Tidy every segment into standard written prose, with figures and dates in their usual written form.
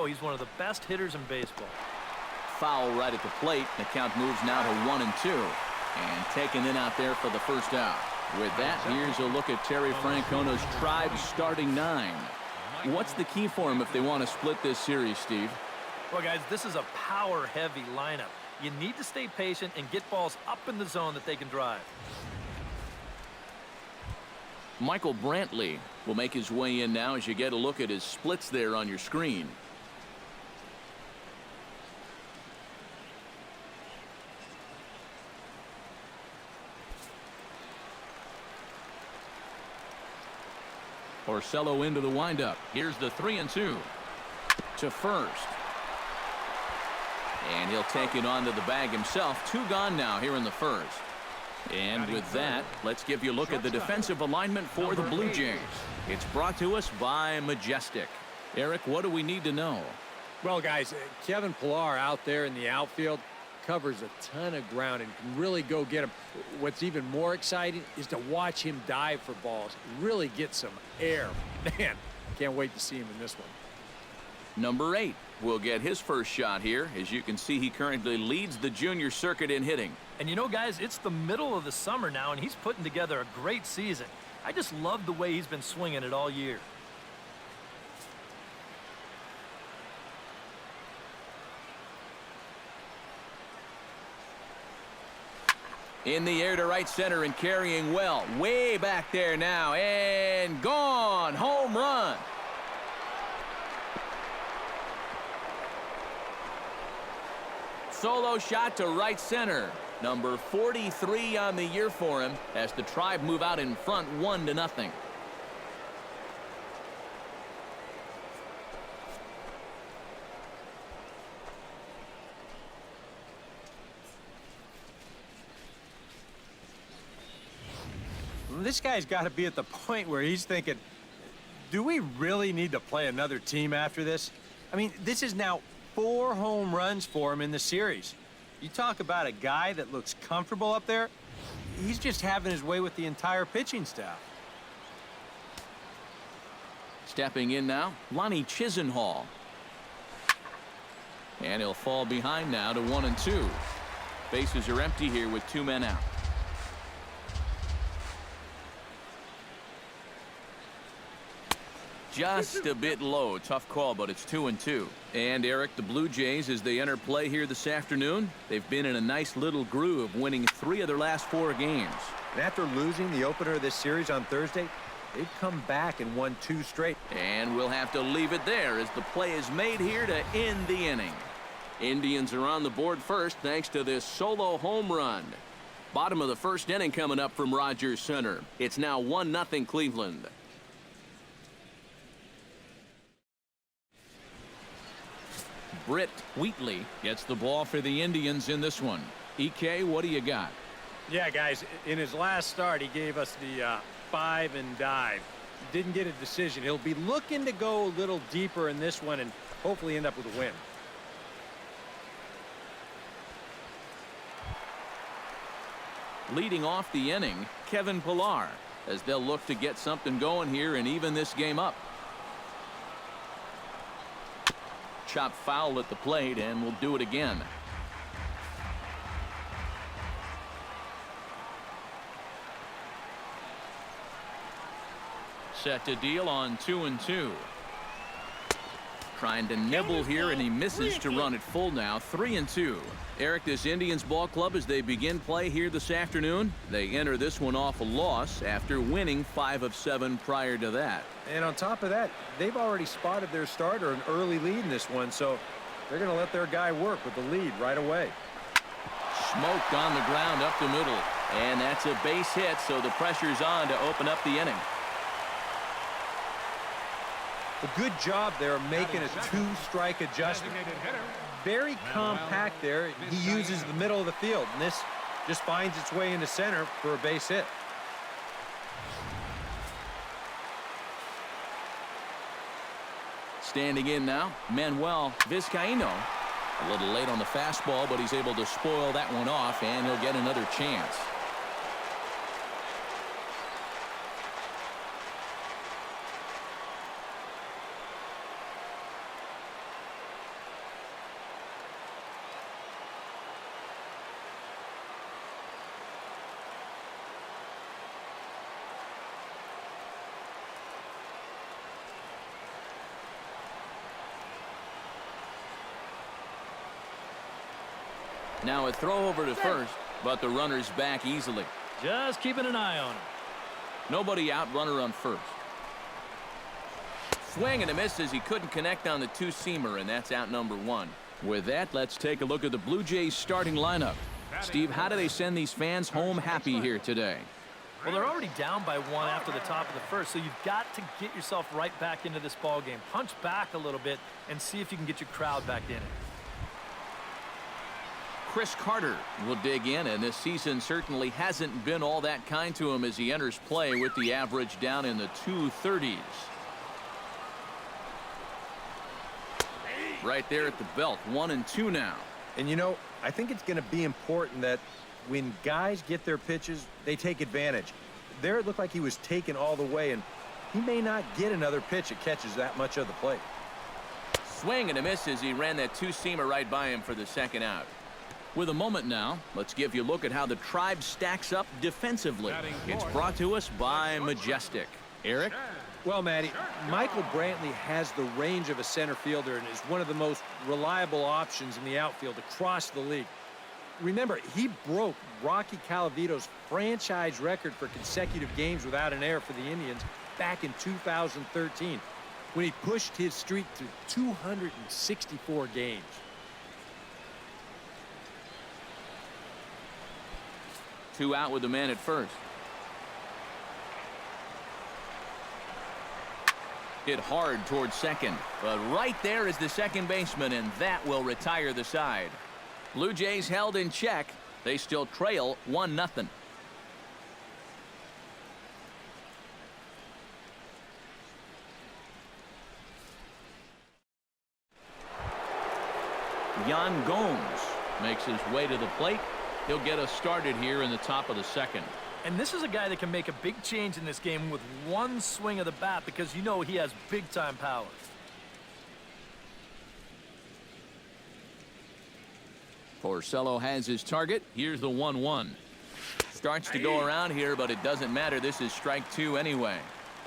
know he's one of the best hitters in baseball. Foul right at the plate. The count moves now to 1-2. And taken in out there for the first out. With that, here's a look at Terry Francona's Tribe starting 9. What's the key for him if they want to split this series, Steve? Well, guys, this is a power-heavy lineup. You need to stay patient and get balls up in the zone that they can drive. Michael Brantley will make his way in now as you get a look at his splits there on your screen. Porcello into the windup. Here's the 3-2 to first. And he'll take it onto the bag himself. 2 gone now here in the first. And with that, let's give you a look at the defensive alignment for the Blue Jays. It's brought to us by Majestic. Eric, what do we need to know? Well, guys, Kevin Pillar out there in the outfield covers a ton of ground and can really go get him. What's even more exciting is to watch him dive for balls, really get some air. Man, can't wait to see him in this one. Number 8 will get his first shot here. As you can see, he currently leads the junior circuit in hitting. And you know, guys, it's the middle of the summer now, and he's putting together a great season. I just love the way he's been swinging it all year. In the air to right center and carrying well. Way back there now. And gone. Home run. Solo shot to right center. Number 43 on the year for him as the Tribe move out in front 1-0. This guy's got to be at the point where he's thinking, do we really need to play another team after this? I mean, this is now 4 home runs for him in the series. You talk about a guy that looks comfortable up there, he's just having his way with the entire pitching staff. Stepping in now, Lonnie Chisenhall. And he'll fall behind now to 1-2. Bases are empty here with 2 men out. Just a bit low. Tough call, but it's 2-2. And Eric, the Blue Jays, as they enter play here this afternoon, they've been in a nice little groove, winning 3 of their last 4 games. And after losing the opener of this series on Thursday, they've come back and won 2 straight. And we'll have to leave it there as the play is made here to end the inning. Indians are on the board first thanks to this solo home run. Bottom of the first inning coming up from Rogers Center. It's now 1-0 Cleveland. Britt Wheatley gets the ball for the Indians in this one. EK, what do you got? Yeah, guys, in his last start, he gave us the 5 and dive. Didn't get a decision. He'll be looking to go a little deeper in this one and hopefully end up with a win. Leading off the inning, Kevin Pillar, as they'll look to get something going here and even this game up. Chop foul at the plate, and we'll do it again. Set to deal on 2-2. Trying to nibble here, and he misses to run it full now. 3-2. Eric, this Indians ball club, as they begin play here this afternoon, they enter this one off a loss after winning 5 of 7 prior to that. And on top of that, they've already spotted their starter an early lead in this one, so they're going to let their guy work with the lead right away. Smoked on the ground up the middle, and that's a base hit, so the pressure's on to open up the inning. A good job there of making a 2-strike adjustment. Very compact there. He uses the middle of the field, and this just finds its way into center for a base hit. Standing in now, Manuel Vizcaino. A little late on the fastball, but he's able to spoil that one off, and he'll get another chance. Now a throw over to first, but the runner's back easily. Just keeping an eye on him. Nobody out, runner on first. Swing and a miss as he couldn't connect on the two-seamer, and that's out number one. With that, let's take a look at the Blue Jays starting lineup. Steve, how do they send these fans home happy here today? Well, they're already down by one after the top of the first, so you've got to get yourself right back into this ball game. Punch back a little bit and see if you can get your crowd back in it. Chris Carter will dig in, and this season certainly hasn't been all that kind to him as he enters play with the average down in the 230s. Right there at the belt, 1-2 now. And you know, I think it's going to be important that when guys get their pitches, they take advantage. There it looked like he was taken all the way, and he may not get another pitch that catches that much of the plate. Swing and a miss as he ran that two-seamer right by him for the second out. With a moment now, let's give you a look at how the Tribe stacks up defensively. It's brought to us by Majestic. Eric? Well, Matty, Michael Brantley has the range of a center fielder and is one of the most reliable options in the outfield across the league. Remember, he broke Rocky Calavito's franchise record for consecutive games without an error for the Indians back in 2013 when he pushed his streak to 264 games. Two out with the man at first. Hit hard towards second, but right there is the second baseman, and that will retire the side. Blue Jays held in check. They still trail 1-0. Yan Gomes makes his way to the plate. He'll get us started here in the top of the second. And this is a guy that can make a big change in this game with one swing of the bat because you know he has big-time power. Porcello has his target. Here's the 1-1. Starts to go around here, but it doesn't matter. This is strike two anyway.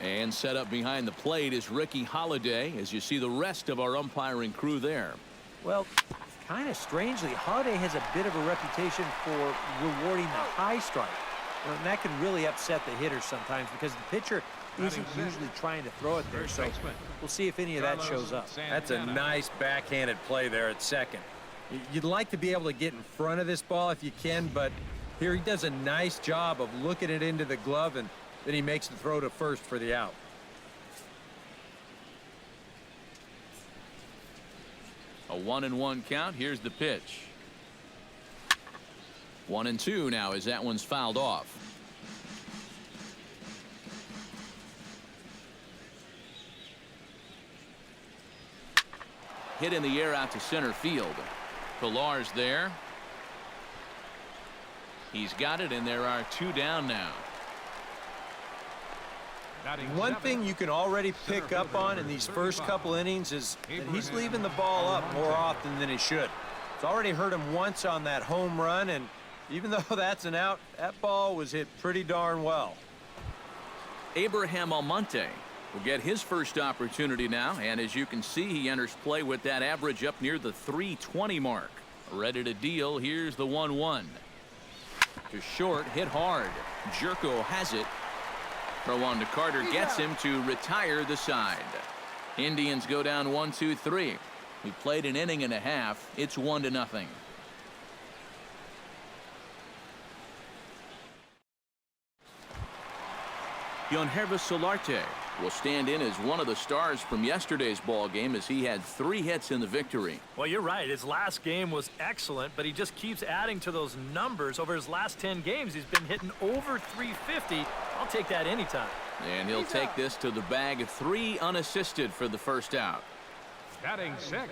And set up behind the plate is Ricky Holiday, as you see the rest of our umpiring crew there. Well, kind of strangely, Holiday has a bit of a reputation for rewarding the high strike. And that can really upset the hitter sometimes because the pitcher isn't usually trying to throw it there. So we'll see if any of that shows up. That's a nice backhanded play there at second. You'd like to be able to get in front of this ball if you can, but here he does a nice job of looking it into the glove, and then he makes the throw to first for the out. A 1-1 count. Here's the pitch. 1-2 now as that one's fouled off. Hit in the air out to center field. Pilar's there. He's got it, and there are two down now. One thing you can already pick up on in these first couple innings is that he's leaving the ball up more often than he should. It's already hurt him once on that home run, and even though that's an out, that ball was hit pretty darn well. Abraham Almonte will get his first opportunity now, and as you can see, he enters play with that average up near the 320 mark. Ready to deal. Here's the 1-1. To short, hit hard. Jerko has it. Throw on to Carter, gets him to retire the side. Indians go down 1-2-3. We played an inning and a half. It's 1-0. Yangervis Solarte will stand in as one of the stars from yesterday's ball game as he had 3 hits in the victory. Well, you're right. His last game was excellent, but he just keeps adding to those numbers. Over his last 10 games, he's been hitting over 350. I'll take that anytime. And he'll take this to the bag. 3 unassisted for the first out. Batting sixth.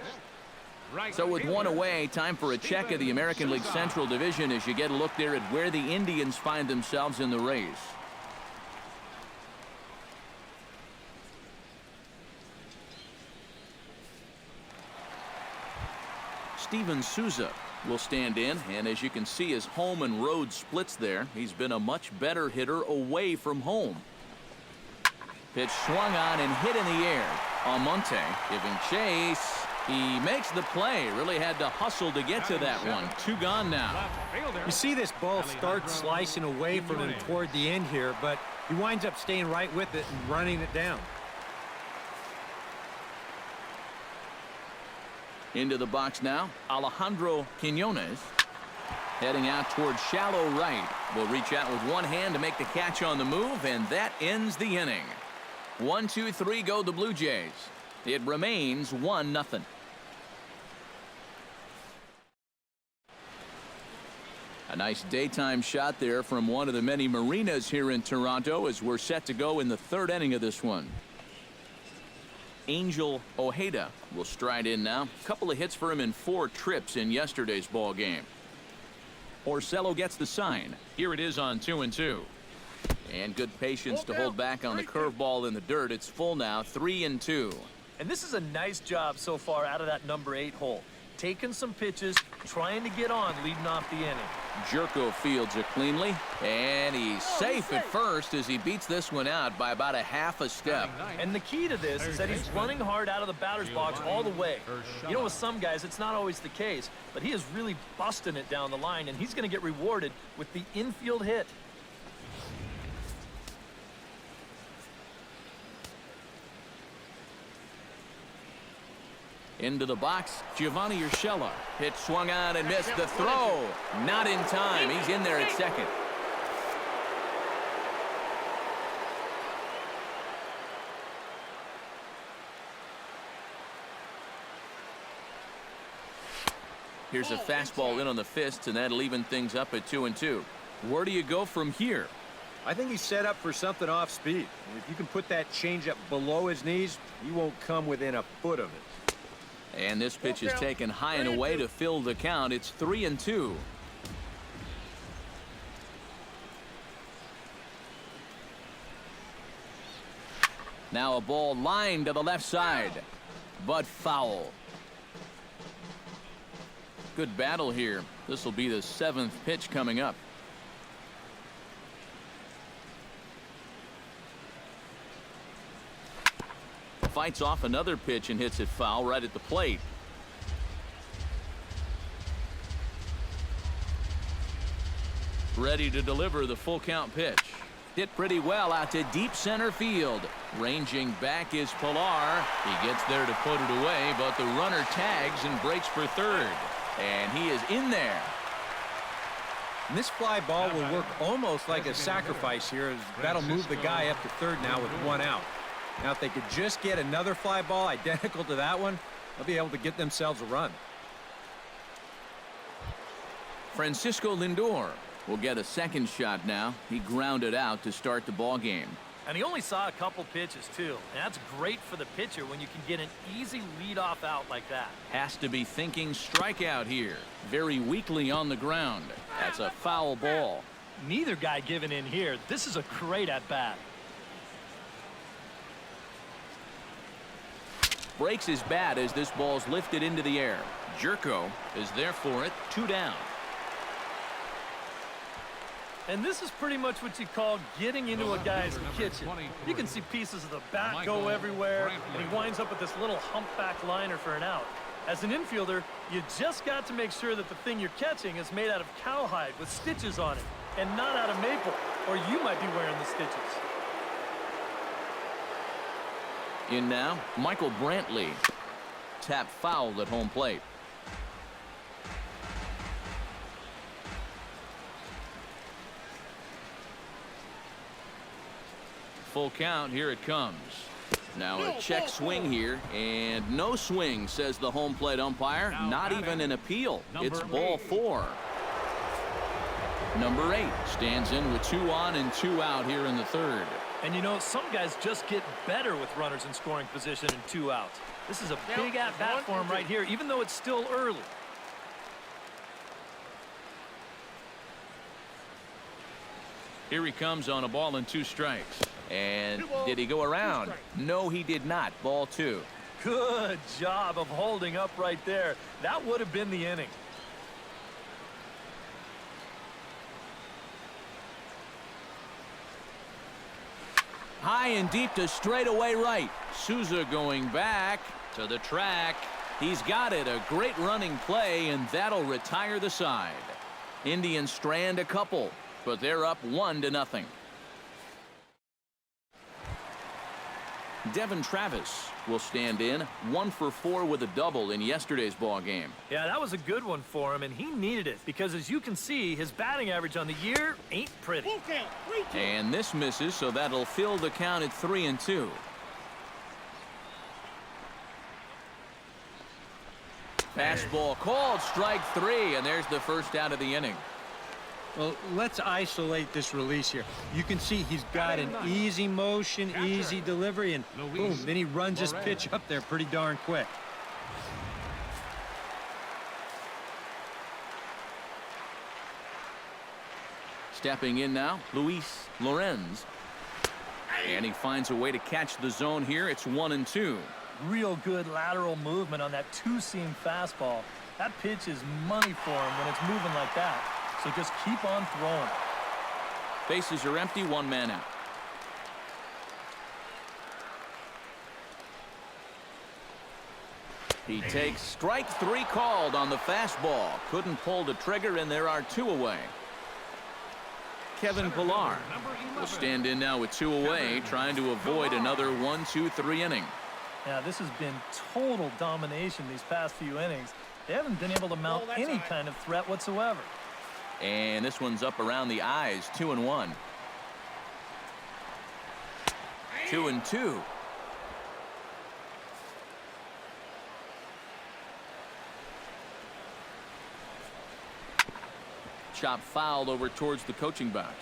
So with one away, time for a check of the American League Central Division as you get a look there at where the Indians find themselves in the race. Steven Souza will stand in, and as you can see, his home and road splits there. He's been a much better hitter away from home. Pitch swung on and hit in the air. Almonte giving chase. He makes the play. Really had to hustle to get to that one. 2 gone now. You see this ball start slicing away from him toward the end here, but he winds up staying right with it and running it down. Into the box now, Alejandro Quinones. Heading out towards shallow right. Will reach out with one hand to make the catch on the move, and that ends the inning. 1, 2, 3 go the Blue Jays. It remains 1-0. A nice daytime shot there from one of the many marinas here in Toronto as we're set to go in the 3rd inning of this one. Angel Ojeda will stride in now. A couple of hits for him in 4 trips in yesterday's ball game. Orsello gets the sign. Here it is on 2-2. And good patience to hold back on the curveball in the dirt. It's full now, 3-2. And this is a nice job so far out of that number 8 hole. Taking some pitches, trying to get on leading off the inning. Jerko fields it cleanly, and he's safe at first as he beats this one out by about a half a step. And the key to this is that he's running hard out of the batter's box all the way. You know, with some guys, it's not always the case, but he is really busting it down the line, and he's going to get rewarded with the infield hit. Into the box, Giovanni Urshela. Hit swung on and missed. The throw, not in time. He's in there at second. Here's a fastball in on the fists, and that'll even things up at 2-2. Where do you go from here? I think he's set up for something off speed. If you can put that changeup below his knees, he won't come within a foot of it. And this pitch is taken high and away to fill the count. It's 3-2. Now a ball lined to the left side, but foul. Good battle here. This will be the 7th pitch coming up. Fights off another pitch and hits it foul right at the plate. Ready to deliver the full count pitch. Hit pretty well out to deep center field. Ranging back is Pilar. He gets there to put it away, but the runner tags and breaks for third. And he is in there. And this fly ball will work almost like a sacrifice here, as that'll move the guy up to third now with 1 out. Now, if they could just get another fly ball identical to that one, they'll be able to get themselves a run. Francisco Lindor will get a second shot now. He grounded out to start the ball game. And he only saw a couple pitches, too. And that's great for the pitcher when you can get an easy leadoff out like that. Has to be thinking strikeout here. Very weakly on the ground. That's a foul ball. Neither guy giving in here. This is a great at-bat. Breaks his bat as this ball's lifted into the air. Jerko is there for it. 2 down. And this is pretty much what you call getting into a guy's kitchen. You can see pieces of the bat go everywhere, and he winds up with this little humpback liner for an out. As an infielder, you just got to make sure that the thing you're catching is made out of cowhide with stitches on it, and not out of maple, or you might be wearing the stitches. In now, Michael Brantley. Tap fouled at home plate. Full count, here it comes. Now a check swing here, and no swing, says the home plate umpire. Not even an appeal. It's ball 4. Number 8 stands in with 2 on and 2 out here in the 3rd. And you know, some guys just get better with runners in scoring position and 2 outs. This is a big at-bat for him right here, even though it's still early. Here he comes on a ball and 2 strikes. And did he go around? No, he did not. Ball 2. Good job of holding up right there. That would have been the inning. High and deep to straightaway right. Souza going back to the track. He's got it. A great running play, and that'll retire the side. Indians strand a couple, but they're up 1-0. Devin Travis will stand in 1 for 4 with a double in yesterday's ball game. Yeah, that was a good one for him, and he needed it because, as you can see, his batting average on the year ain't pretty. And this misses, so that'll fill the count at 3-2. Fastball called, strike 3, and there's the first out of the inning. Well, let's isolate this release here. You can see he's got an easy motion, easy delivery, and boom, then he runs his pitch up there pretty darn quick. Stepping in now, Luis Lorenz. And he finds a way to catch the zone here. It's 1-2. Real good lateral movement on that two-seam fastball. That pitch is money for him when it's moving like that. So just keep on throwing. Bases are empty, 1 man out. He takes strike 3 called on the fastball. Couldn't pull the trigger, and there are 2 away. Kevin Pillar will stand in now with 2 away, trying to avoid another 1-2-3 inning. Now, this has been total domination these past few innings. They haven't been able to mount any kind of threat whatsoever. And this one's up around the eyes, 2-1. 2-2. Chop fouled over towards the coaching box.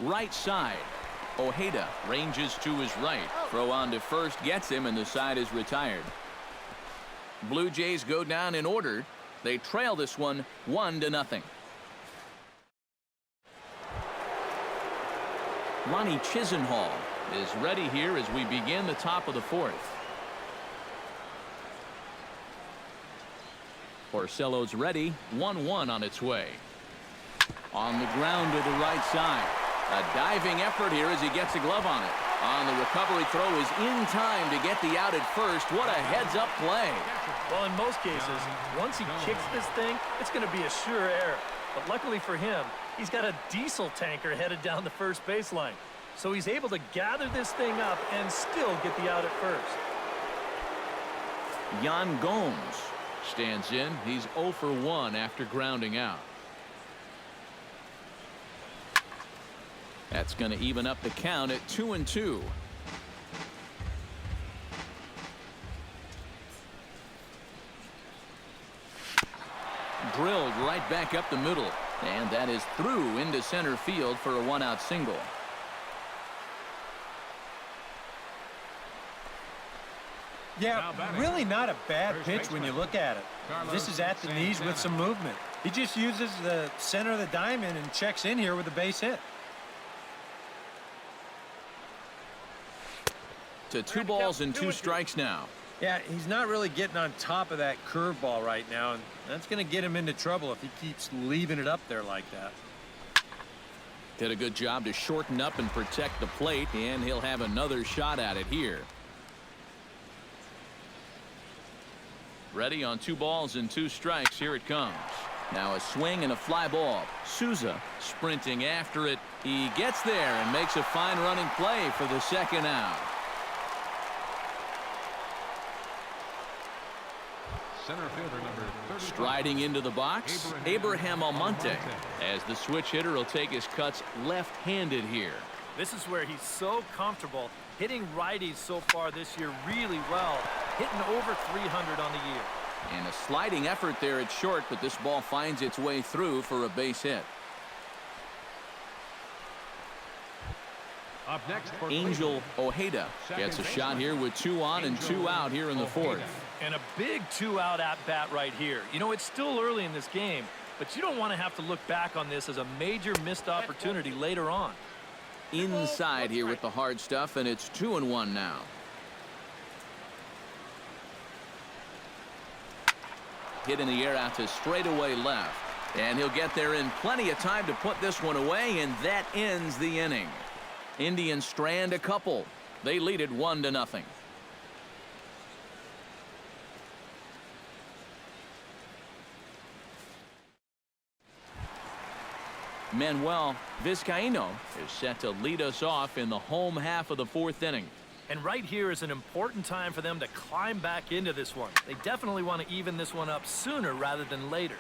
Right side. Ojeda ranges to his right. Throw on to first gets him, and the side is retired. Blue Jays go down in order. They trail this one 1-0. Ronnie Chisenhall is ready here as we begin the top of the 4th. Porcello's ready. 1-1 on its way. On the ground to the right side. A diving effort here as he gets a glove on it. On the recovery throw is in time to get the out at first. What a heads-up play. Well, in most cases, once he kicks this thing, it's going to be a sure error. But luckily for him, he's got a diesel tanker headed down the first baseline. So he's able to gather this thing up and still get the out at first. Yan Gomes stands in. He's 0 for 1 after grounding out. That's going to even up the count at 2-2. Drilled right back up the middle, and that is through into center field for a 1-out single. Yeah, really not a bad pitch when you look at it. This is at the knees with some movement. He just uses the center of the diamond and checks in here with a base hit. To 2 balls and 2 strikes now. Yeah, he's not really getting on top of that curveball right now, and that's going to get him into trouble if he keeps leaving it up there like that. Did a good job to shorten up and protect the plate, and he'll have another shot at it here. Ready on 2 balls and 2 strikes. Here it comes. Now a swing and a fly ball. Souza sprinting after it. He gets there and makes a fine running play for the 2nd out. Center fielder number 35. Striding into the box, Abraham Almonte, as the switch hitter will take his cuts left-handed here. This is where he's so comfortable hitting righties so far this year really well, hitting over 300 on the year. And a sliding effort there at short, but this ball finds its way through for a base hit. Up next for Angel Ojeda gets a shot here with 2 on and 2 out here in the 4th. And a big 2-out at-bat right here. You know, it's still early in this game, but you don't want to have to look back on this as a major missed opportunity later on. Inside here with the hard stuff, and it's 2-1 now. Hit in the air out to straightaway left. And he'll get there in plenty of time to put this one away, and that ends the inning. Indians strand a couple. They lead it 1-0. Manuel Vizcaino is set to lead us off in the home half of the 4th inning. And right here is an important time for them to climb back into this one. They definitely want to even this one up sooner rather than later.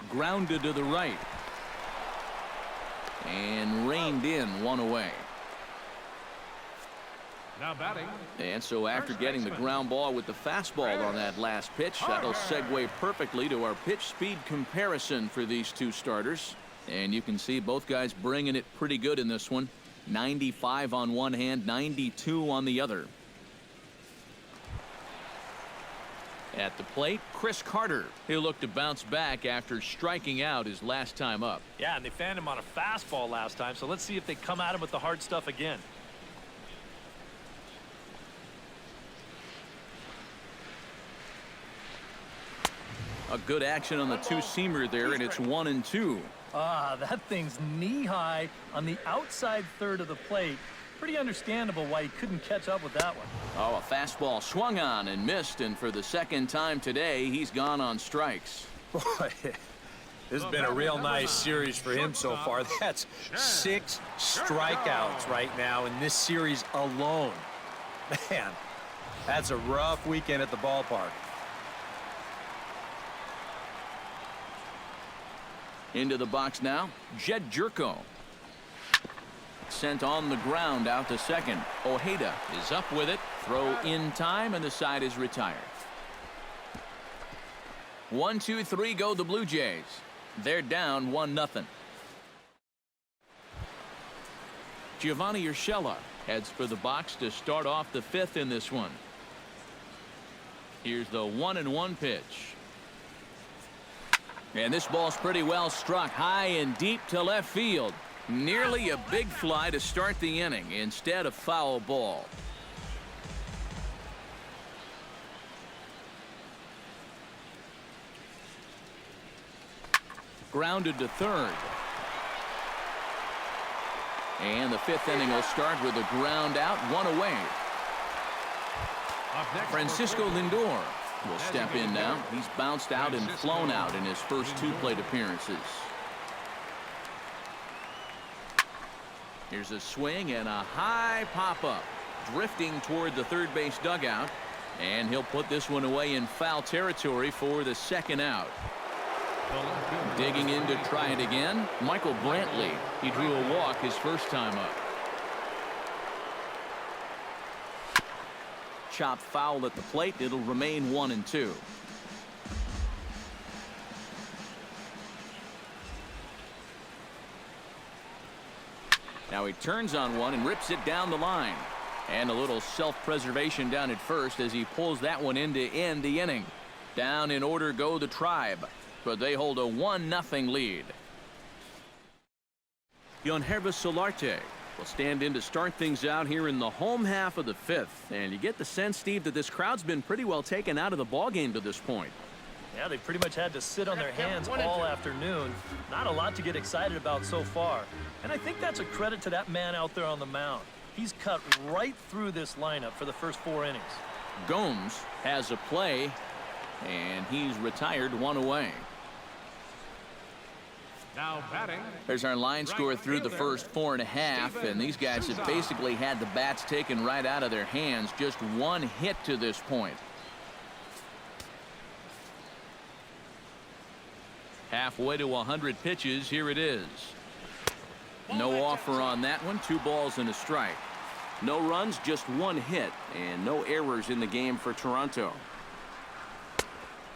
Grounded to the right. And reined in, one away. Now batting. And so after getting the ground ball with the fastball on that last pitch, that'll segue perfectly to our pitch speed comparison for these two starters. And you can see both guys bringing it pretty good in this one. 95 on one hand, 92 on the other. At the plate, Chris Carter. He'll look to bounce back after striking out his last time up. Yeah, and they fanned him on a fastball last time, so let's see if they come at him with the hard stuff again. A good action on the two-seamer there, and it's 1-2. Ah, that thing's knee-high on the outside third of the plate. Pretty understandable why he couldn't catch up with that one. Oh, a fastball swung on and missed, and for the second time today, he's gone on strikes. Boy, this has been a real nice series for him so far. That's 6 strikeouts right now in this series alone. Man, that's a rough weekend at the ballpark. Into the box now, Jed Jerko. Sent on the ground out to second. Ojeda is up with it. Throw in time, and the side is retired. 1-2-3 go the Blue Jays. They're down 1-0. Giovanni Urshela heads for the box to start off the 5th in this one. Here's the 1-1 pitch. And this ball's pretty well struck high and deep to left field. Nearly a big fly to start the inning instead of foul ball. Grounded to third. And the 5th inning will start with a ground out, one away. Francisco Lindor will step in now. He's bounced out and flown out in his first 2 plate appearances. Here's a swing and a high pop-up. Drifting toward the third base dugout. And he'll put this one away in foul territory for the 2nd out. Digging in to try it again, Michael Brantley. He drew a walk his first time up. Chopped foul at the plate. It'll remain 1-2. Now he turns on one and rips it down the line. And a little self-preservation down at first as he pulls that one in to end the inning. Down in order go the Tribe, but they hold a 1-0 lead. Yangervis Solarte will stand in to start things out here in the home half of the 5th. And you get the sense, Steve, that this crowd's been pretty well taken out of the ballgame to this point. Yeah, they pretty much had to sit on their hands all afternoon. Not a lot to get excited about so far. And I think that's a credit to that man out there on the mound. He's cut right through this lineup for the first 4 innings. Gomes has a play, and he's retired, one away. Now batting. There's our line score through the first 4.5, and these guys have basically had the bats taken right out of their hands. Just 1 hit to this point. Halfway to 100 pitches. Here it is. No offer on that one. 2 balls and a strike. No runs, just 1 hit, and no errors in the game for Toronto.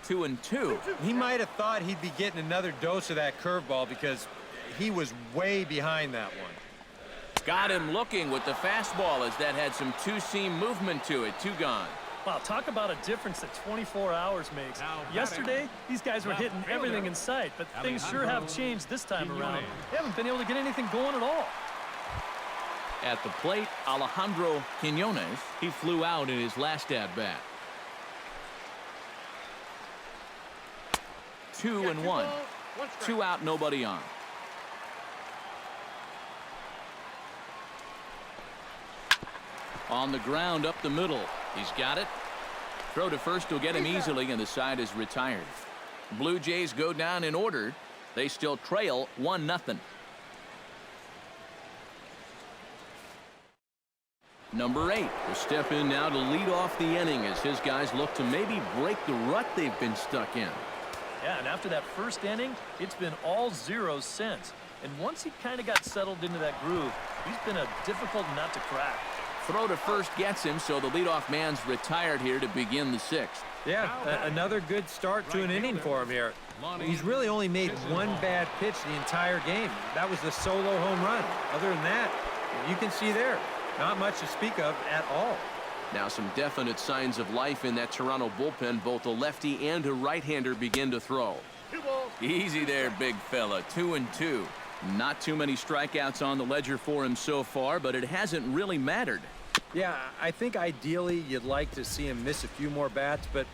2-2. He might have thought he'd be getting another dose of that curveball because he was way behind that one. Got him looking with the fastball as that had some two-seam movement to it. 2 gone. Wow, talk about a difference that 24 hours makes. Yesterday, these guys were hitting everything in sight, but things sure have changed this time around. They haven't been able to get anything going at all. At the plate, Alejandro Quinones. He flew out in his last at-bat. 2-1. 2 out, nobody on. On the ground up the middle. He's got it. Throw to first will get him easily, and the side is retired. Blue Jays go down in order. They still trail 1-0. Number 8 will step in now to lead off the inning as his guys look to maybe break the rut they've been stuck in. Yeah, and after that first inning, it's been all zeros since. And once he kind of got settled into that groove, he's been a difficult nut to crack. Throw to first gets him, so the leadoff man's retired here to begin the 6th. Yeah, another good start to an inning for him here. He's really only made one bad pitch the entire game. That was the solo home run. Other than that, you can see there, not much to speak of at all. Now some definite signs of life in that Toronto bullpen. Both a lefty and a right-hander begin to throw. Easy there, big fella. 2-2. Not too many strikeouts on the ledger for him so far, but it hasn't really mattered. Yeah, I think ideally you'd like to see him miss a few more bats, but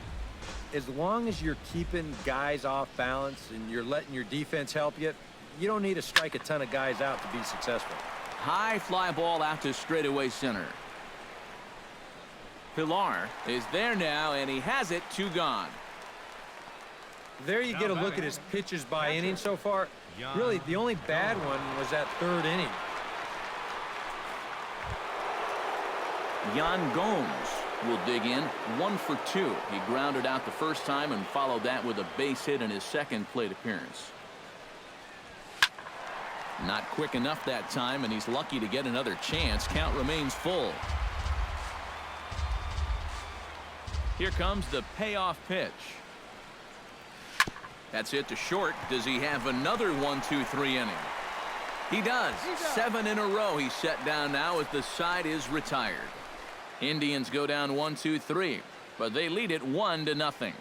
as long as you're keeping guys off balance and you're letting your defense help you, you don't need to strike a ton of guys out to be successful. High fly ball out to straightaway center. Pilar is there now, and he has it. 2 gone. There you get a look at his pitches by inning so far. Really, the only bad one was that 3rd inning. Yan Gomes will dig in. 1 for 2. He grounded out the first time and followed that with a base hit in his second plate appearance. Not quick enough that time, and he's lucky to get another chance. Count remains full. Here comes the payoff pitch. That's hit to short. Does he have another 1-2-3 inning? He does. 7 in a row he's set down now as the side is retired. Indians go down 1-2-3, but they lead it 1-0.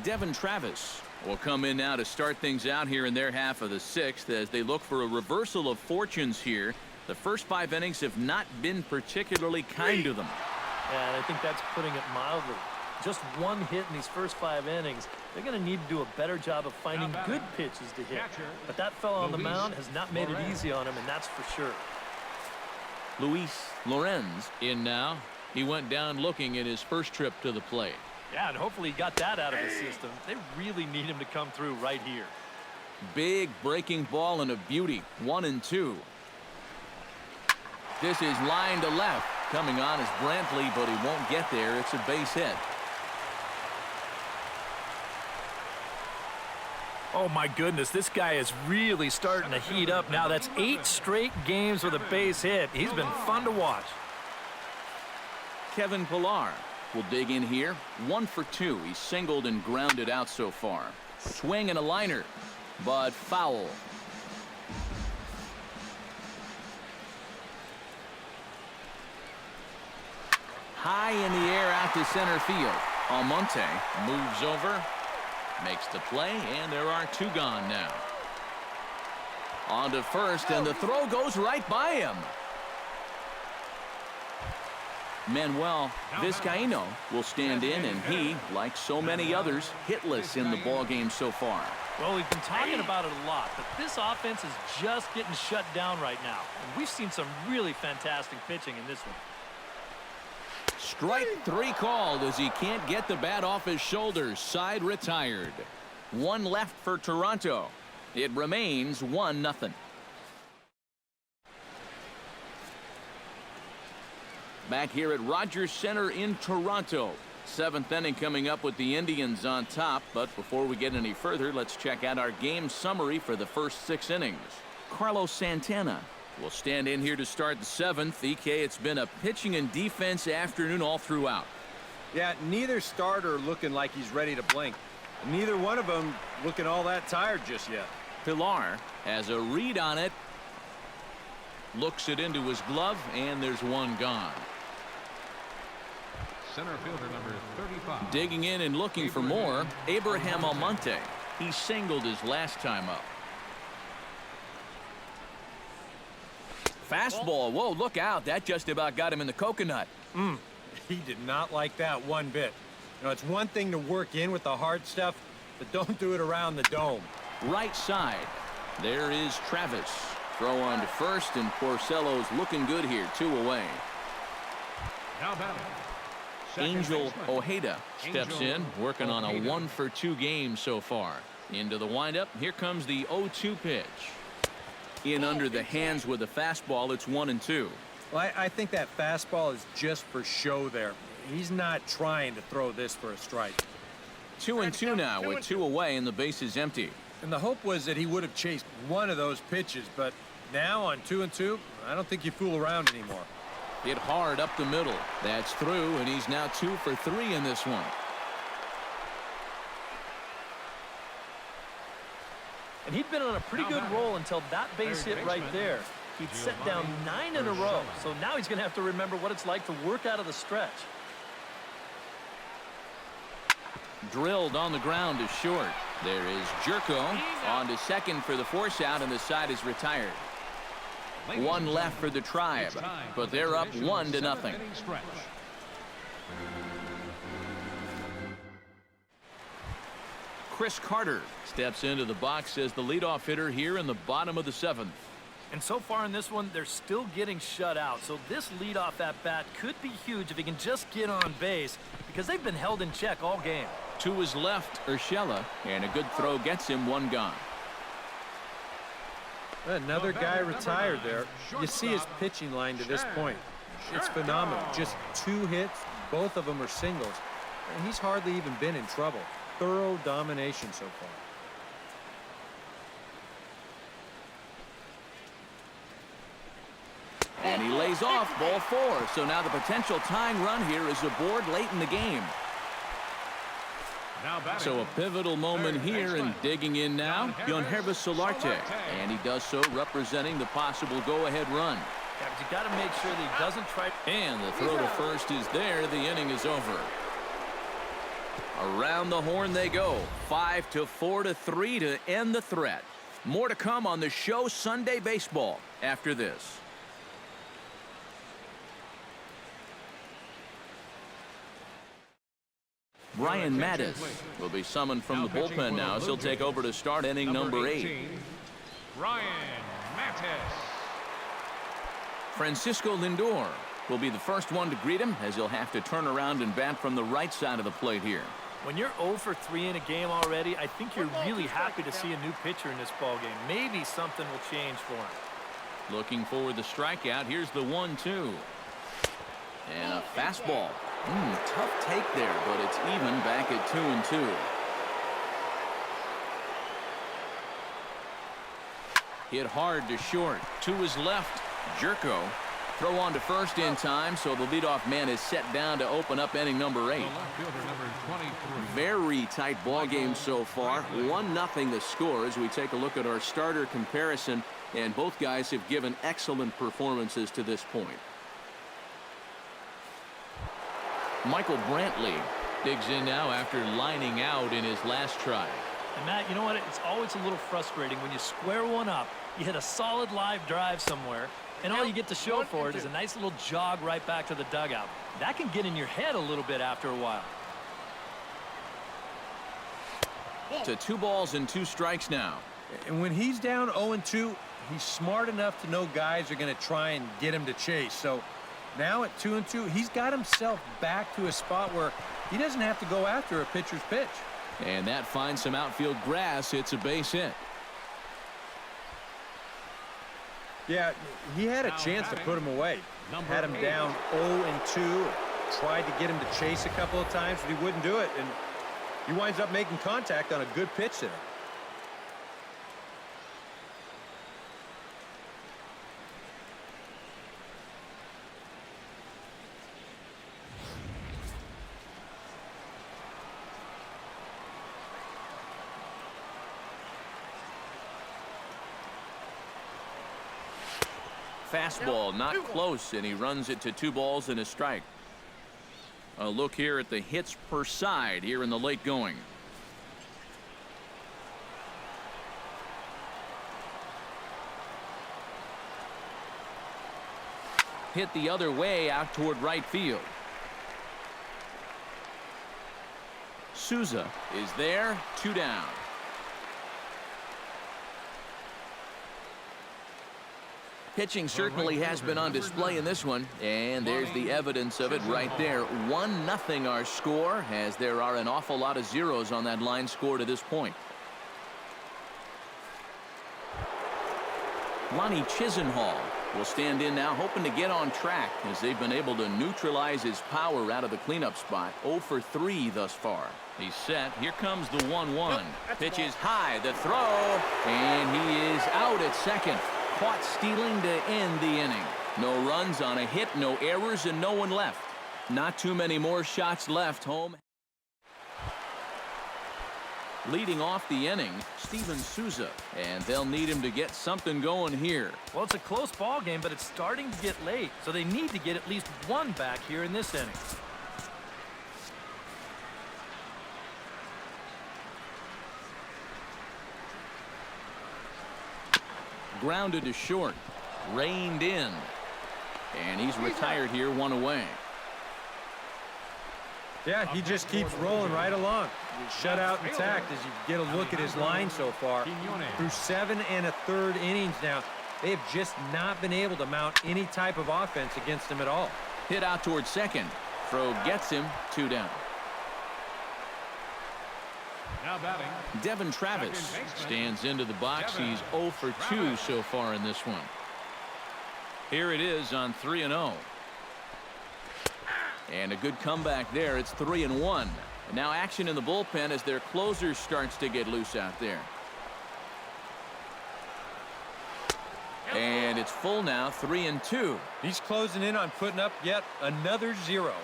Devin Travis will come in now to start things out here in their half of the 6th as they look for a reversal of fortunes here. The first 5 innings have not been particularly kind to them. Yeah, and I think that's putting it mildly. Just 1 hit in these first 5 innings. They're going to need to do a better job of finding good pitches to hit. But that fellow on the mound has not made it easy on him, and that's for sure. Luis Lorenz in now. He went down looking at his first trip to the plate. Yeah, and hopefully he got that out of his system. They really need him to come through right here. Big breaking ball and a beauty. 1-2. This is line to left. Coming on is Brantley, but he won't get there. It's a base hit. Oh my goodness, this guy is really starting to heat up now. That's 8 straight games with a base hit. He's been fun to watch. Kevin Pilar will dig in here. 1 for 2. He's singled and grounded out so far. Swing and a liner, but foul. High in the air out to center field. Almonte moves over, makes the play, and there are 2 gone now. On to first, and the throw goes right by him. Manuel Vizcaino will stand in, and he, like so many others, hitless in the ballgame so far. Well, we've been talking about it a lot, but this offense is just getting shut down right now. And we've seen some really fantastic pitching in this one. Strike 3 called as he can't get the bat off his shoulders. Side retired. 1 left for Toronto. It remains 1-0. Back here at Rogers Center in Toronto. 7th inning coming up with the Indians on top. But before we get any further, let's check out our game summary for the first 6 innings. Carlos Santana will stand in here to start the 7th. EK, it's been a pitching and defense afternoon all throughout. Yeah, neither starter looking like he's ready to blink. Neither one of them looking all that tired just yet. Pilar has a read on it. Looks it into his glove, and there's 1 gone. Center fielder number 35. Digging in and looking for more, Abraham Almonte. He singled his last time up. Fastball. Whoa, look out. That just about got him in the coconut. He did not like that one bit. You know, it's one thing to work in with the hard stuff, but don't do it around the dome. Right side. There is Travis. Throw on to first, and Porcello's looking good here. 2 away. Now batting. Angel Ojeda steps in, working on a 1-for-2 game so far. Into the windup. Here comes the 0-2 pitch. In under the hands with a fastball. It's 1-2. Well, I think that fastball is just for show there. He's not trying to throw this for a strike. 2-2 now with 2 away, and the base is empty. And the hope was that he would have chased one of those pitches, but now on 2-2, I don't think you fool around anymore. Hit hard up the middle. That's through, and he's now 2 for 3 in this one. And he'd been on a pretty good roll until that base hit right there. He'd set down 9 in a row, so now he's going to have to remember what it's like to work out of the stretch. Drilled on the ground to short. There is Jerko on to second for the force out, and the side is retired. 1 left for the Tribe, but they're up 1-0. Chris Carter steps into the box as the leadoff hitter here in the bottom of the 7th. And so far in this one, they're still getting shut out. So this leadoff at bat could be huge if he can just get on base, because they've been held in check all game. To his left, Urshela, and a good throw gets him 1 gone. Another guy retired there. You see his pitching line to this point. It's phenomenal. Just 2 hits, both of them are singles. And he's hardly even been in trouble. Thorough domination so far. And he lays off ball 4. So now the potential tying run here is aboard late in the game. So a pivotal moment here, and digging in now, Yangervis Solarte. And he does so representing the possible go-ahead run. Yeah, but you got to make sure that he doesn't try. And the throw to first is there. The inning is over. Around the horn they go. 5-4-3 to end the threat. More to come on the show Sunday Baseball after this. Brian Mattis will be summoned from the bullpen now as he'll take over to start inning number 8. Brian Mattis. Francisco Lindor will be the first one to greet him, as he'll have to turn around and bat from the right side of the plate here. When you're 0 for 3 in a game already, I think you're really happy to see a new pitcher in this ballgame. Maybe something will change for him. Looking for the strikeout. Here's the 1-2. And a fastball. Tough take there, but it's even back at 2-2. Hit hard to short. To his left, Jerko. Throw on to first in time, so the leadoff man is set down to open up inning number 8. Very tight ball game so far. 1-0 the score as we take a look at our starter comparison, and both guys have given excellent performances to this point. Michael Brantley digs in now after lining out in his last try. And Matt, you know what? It's always a little frustrating when you square one up, you hit a solid live drive somewhere, and all you get to show for it is a nice little jog right back to the dugout. That can get in your head a little bit after a while. To 2 balls and 2 strikes now. And when he's down 0-2, he's smart enough to know guys are going to try and get him to chase. So now at 2-2, he's got himself back to a spot where he doesn't have to go after a pitcher's pitch. And that finds some outfield grass. It's a base hit. Yeah, he had a chance to put him away. Had him down 0-2. Tried to get him to chase a couple of times, but he wouldn't do it. And he winds up making contact on a good pitch there. Fastball not close, and he runs it to 2 balls and a strike. A look here at the hits per side here in the late going. hit the other way out toward right field. Souza is there, 2 down. Pitching certainly has been on display in this one, and there's the evidence of it right there. 1-0 our score, as there are an awful lot of zeros on that line score to this point. Lonnie Chisenhall will stand in now, hoping to get on track, as they've been able to neutralize his power out of the cleanup spot. 0 for 3 thus far. He's set. Here comes the 1-1. Pitch is high. The throw, and he is out at second. Caught stealing to end the inning. No runs on a hit, no errors, and no one left. Not too many more shots left. Home. Leading off the inning, Steven Souza, and they'll need him to get something going here. Well, it's a close ball game, but it's starting to get late, so they need to get at least one back here in this inning. Grounded to short, reined in, and he's retired here, 1 away. Yeah, he just keeps rolling right along. Shutout intact as you get a look at his line so far. Through 7 1/3 innings now, they have just not been able to mount any type of offense against him at all. Hit out towards second. Throw gets him, 2 down. Now batting, Devin Travis stands into the box. He's 0 for 2 so far in this one. Here it is on 3-0. And a good comeback there. It's 3-1. Now action in the bullpen as their closer starts to get loose out there. And it's full now, 3-2. He's closing in on putting up yet another 0.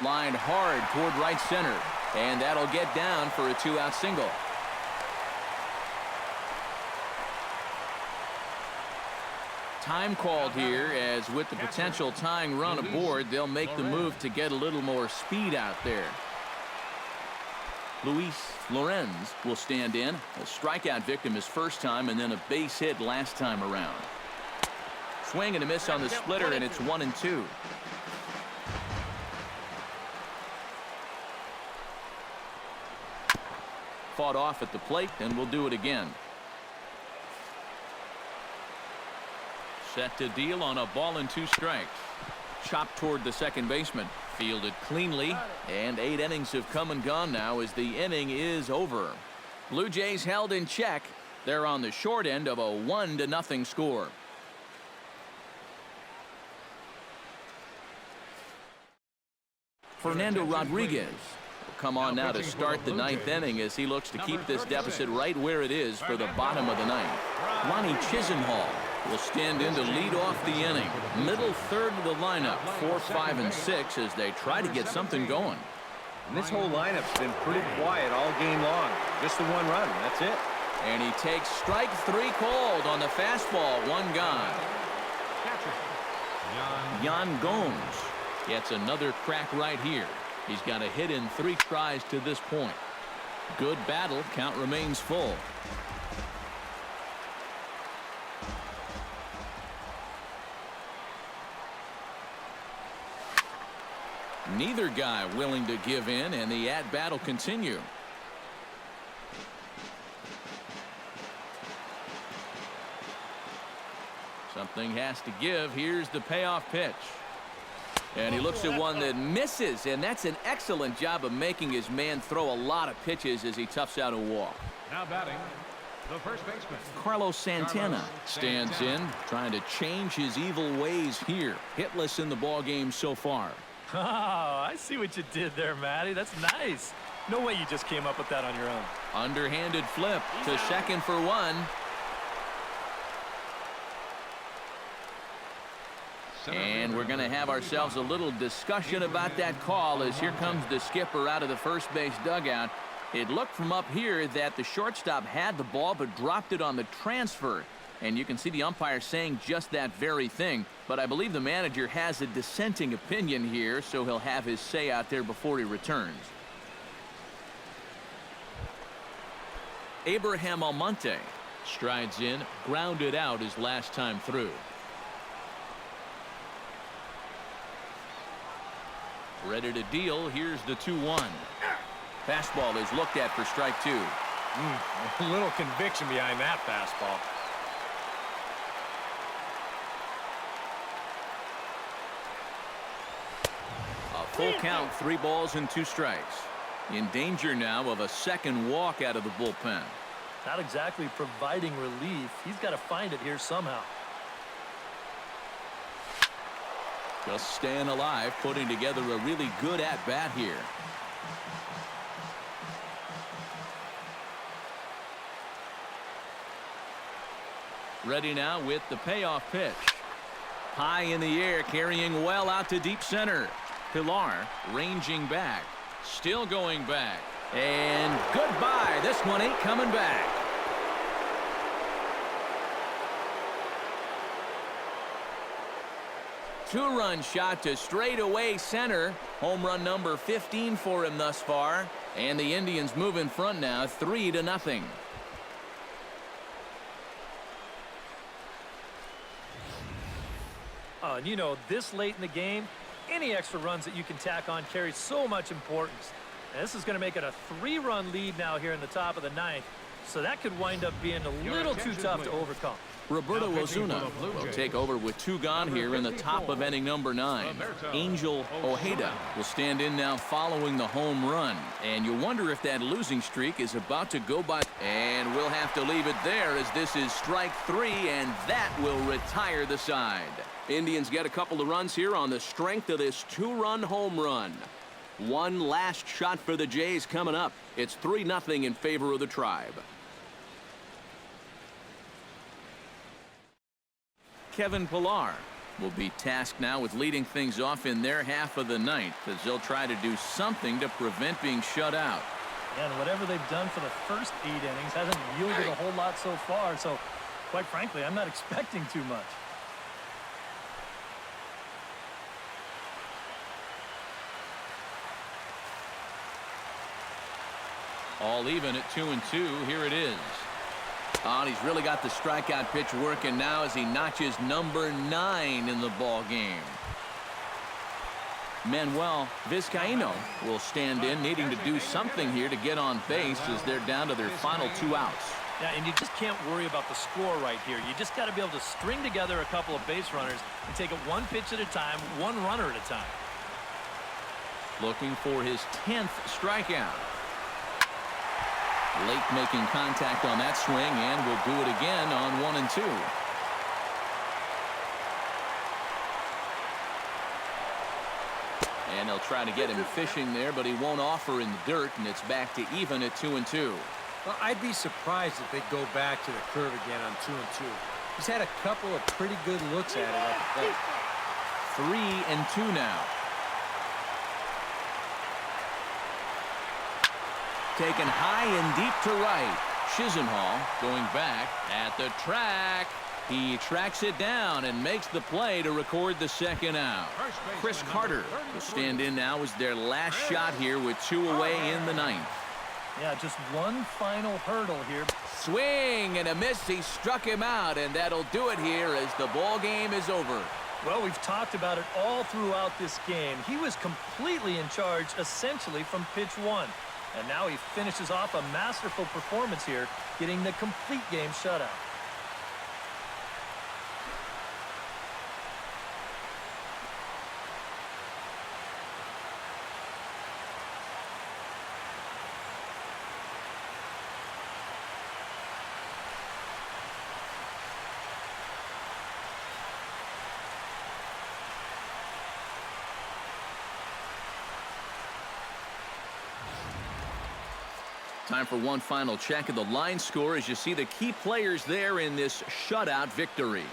Lined hard toward right center, and that'll get down for a 2-out single. Time called here, as with the potential tying run aboard, they'll make the move to get a little more speed out there. Luis Lorenz will stand in. A strikeout victim his first time, and then a base hit last time around. Swing and a miss on the splitter, and it's 1-2. Fought off at the plate, and we'll do it again. Set to deal on a ball and 2 strikes. Chopped toward the second baseman. Fielded cleanly, and 8 innings have come and gone now as the inning is over. Blue Jays held in check. They're on the short end of a 1-0 score. Fernando Rodriguez come on now to start the 9th inning as he looks to keep this deficit right where it is for the bottom of the 9th. Lonnie Chisenhall will stand in to lead off the inning. Middle third of the lineup, 4, 5, and 6 as they try to get something going. And this whole lineup's been pretty quiet all game long. Just the 1 run, that's it. And he takes strike 3 called on the fastball, 1 gone. Yan Gomes gets another crack right here. He's got a hit in 3 tries to this point. Good battle. Count remains full. Neither guy willing to give in, and the at-bat will continue. Something has to give. Here's the payoff pitch. And he looks at one that misses, and that's an excellent job of making his man throw a lot of pitches as he toughs out a walk. now batting, the first baseman. Carlos Santana stands in, trying to change his evil ways here. Hitless in the ball game so far. Oh, I see what you did there, Matty. That's nice. No way you just came up with that on your own. Underhanded flip to second for 1. And we're going to have ourselves a little discussion about that call as here comes the skipper out of the first base dugout. It looked from up here that the shortstop had the ball but dropped it on the transfer. And you can see the umpire saying just that very thing. But I believe the manager has a dissenting opinion here, so he'll have his say out there before he returns. Abraham Almonte Strides in, grounded out his last time through. Ready to deal. Here's the 2-1. Fastball is looked at for strike 2. A little conviction behind that fastball. A full count, 3 balls and 2 strikes. In danger now of a second walk out of the bullpen. Not exactly providing relief. He's got to find it here somehow. Just staying alive, putting together a really good at-bat here. Ready now with the payoff pitch. High in the air, carrying well out to deep center. Pilar ranging back. Still going back. And goodbye. This one ain't coming back. Two-run shot to straightaway center. Home run number 15 for him thus far. And the Indians move in front now, 3-0. And you know, this late in the game, any extra runs that you can tack on carries so much importance. And this is going to make it a 3-run lead now here in the top of the 9th. So that could wind up being a little too tough to overcome. Roberto Osuna will take over with 2 gone here in the top of inning number 9. Angel Ojeda will stand in now following the home run. And you wonder if that losing streak is about to go by. And we'll have to leave it there as this is strike 3, and that will retire the side. Indians get a couple of runs here on the strength of this 2-run home run. One last shot for the Jays coming up. It's 3-0 in favor of the Tribe. Kevin Pilar will be tasked now with leading things off in their half of the 9th as they'll try to do something to prevent being shut out. And whatever they've done for the first 8 innings hasn't yielded a whole lot so far. So, quite frankly, I'm not expecting too much. All even at 2-2. Here it is. Oh, and he's really got the strikeout pitch working now as he notches number 9 in the ball game. Manuel Vizcaino will stand in, needing to do something here to get on base as they're down to their final 2 outs. Yeah, and you just can't worry about the score right here. You just got to be able to string together a couple of base runners and take it 1 pitch at a time, 1 runner at a time. Looking for his 10th strikeout. Late making contact on that swing, and will do it again on 1 and 2. And they'll try to get him fishing there, but he won't offer in the dirt, and it's back to even at 2-2. Well, I'd be surprised if they go back to the curve again on 2-2. He's had a couple of pretty good looks at it at the plate. 3-2 now. Taken high and deep to right. Chisenhall going back at the track. He tracks it down and makes the play to record the 2nd out. Chris Carter will stand in now as their last shot here with 2 away in the 9th. Yeah, just one final hurdle here. Swing and a miss. He struck him out, and that'll do it here as the ball game is over. Well, we've talked about it all throughout this game. He was completely in charge, essentially, from pitch 1. And now he finishes off a masterful performance here, getting the complete game shutout. Time for one final check of the line score as you see the key players there in this shutout victory.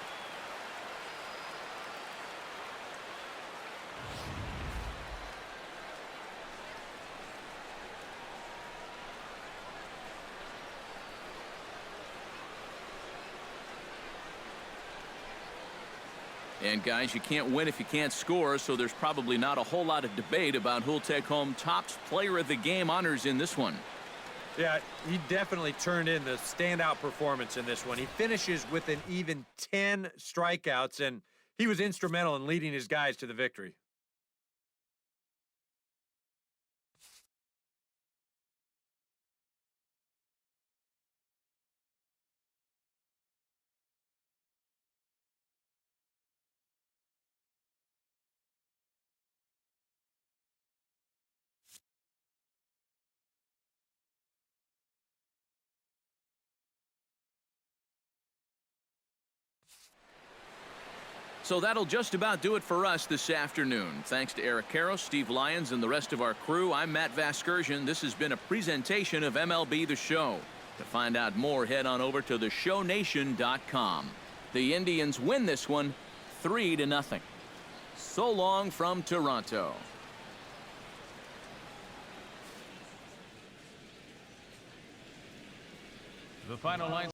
And guys, you can't win if you can't score, so there's probably not a whole lot of debate about who'll take home top player of the game honors in this one. Yeah, he definitely turned in the standout performance in this one. He finishes with an even 10 strikeouts, and he was instrumental in leading his guys to the victory. So that'll just about do it for us this afternoon. Thanks to Eric Karros, Steve Lyons, and the rest of our crew. I'm Matt Vasgersian. This has been a presentation of MLB The Show. To find out more, head on over to theshownation.com. The Indians win this one 3-0. So long from Toronto. The final line.